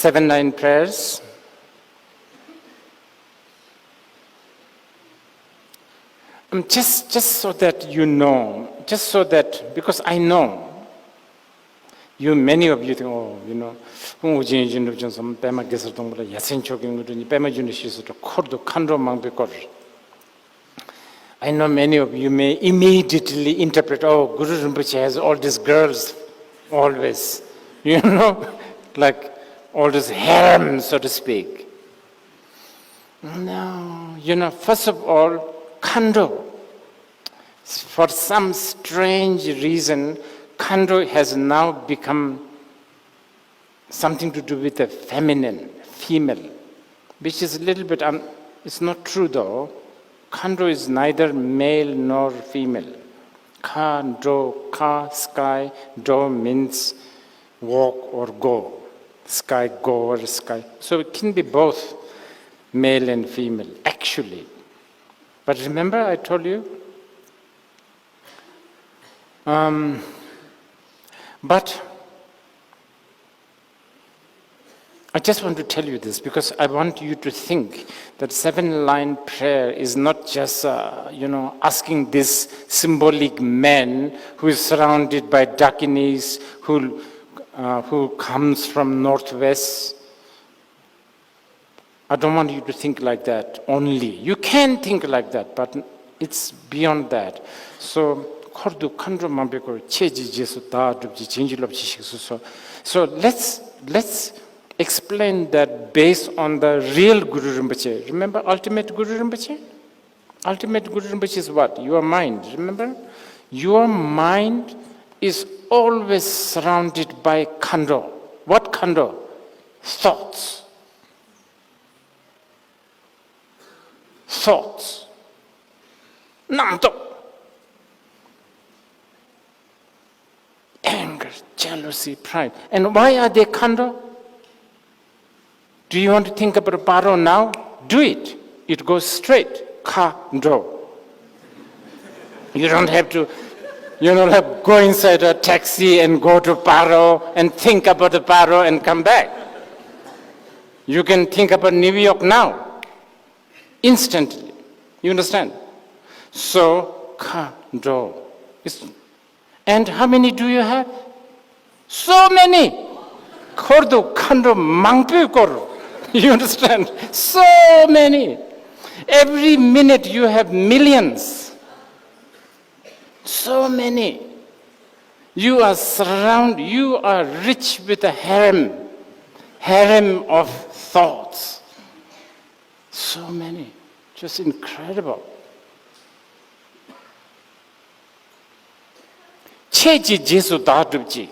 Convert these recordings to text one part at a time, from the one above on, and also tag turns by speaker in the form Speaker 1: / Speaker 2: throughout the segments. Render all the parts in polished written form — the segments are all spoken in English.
Speaker 1: 7 line prayers. Just so that you know, just so that, because I know, many of you think, oh, I know many of you may immediately interpret, oh, Guru Rinpoche has all these girls always, like all this harem, so to speak. No, first of all, Khando. For some strange reason, Khando has now become something to do with the feminine, female, which is a little bit, it's not true though. Khando is neither male nor female. Kha, sky, do means walk or go. Sky, go or sky. So it can be both male and female, actually. But remember I told you? But I just want to tell you this because I want you to think that 7 line prayer is not just, asking this symbolic man who is surrounded by Dakinis, who comes from northwest. I don't want you to think like that only. You can think like that, but it's beyond that. So, so let's explain that based on the real Guru Rinpoche. Remember ultimate Guru Rinpoche? Ultimate Guru Rinpoche is what? Your mind, remember? Your mind is always surrounded by Khando. What Khando? Thoughts. Thoughts. Namto. Anger, jealousy, pride. And why are they Khando? Do you want to think about Paro now? Do it. It goes straight. Khando. You don't have to, go inside a taxi and go to Paro and think about the Paro and come back. You can think about New York now. Instantly. You understand? So, Khando. And how many do you have? So many. Khordo, Khando, Mangpu Koro. You understand? So many. Every minute you have millions. So many. You are rich with a harem of thoughts. So many. Just incredible. Cheji Jesu Dadubji.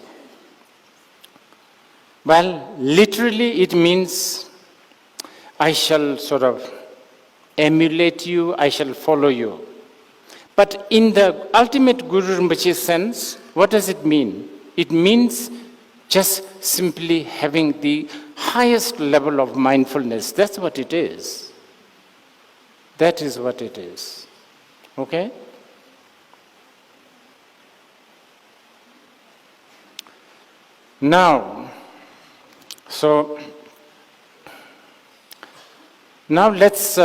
Speaker 1: Well, literally it means I shall sort of emulate you, I shall follow you. But in the ultimate Guru Rinpoche sense, what does it mean? It means just simply having the highest level of mindfulness. That's what it is. That is what it is. Okay? Now let's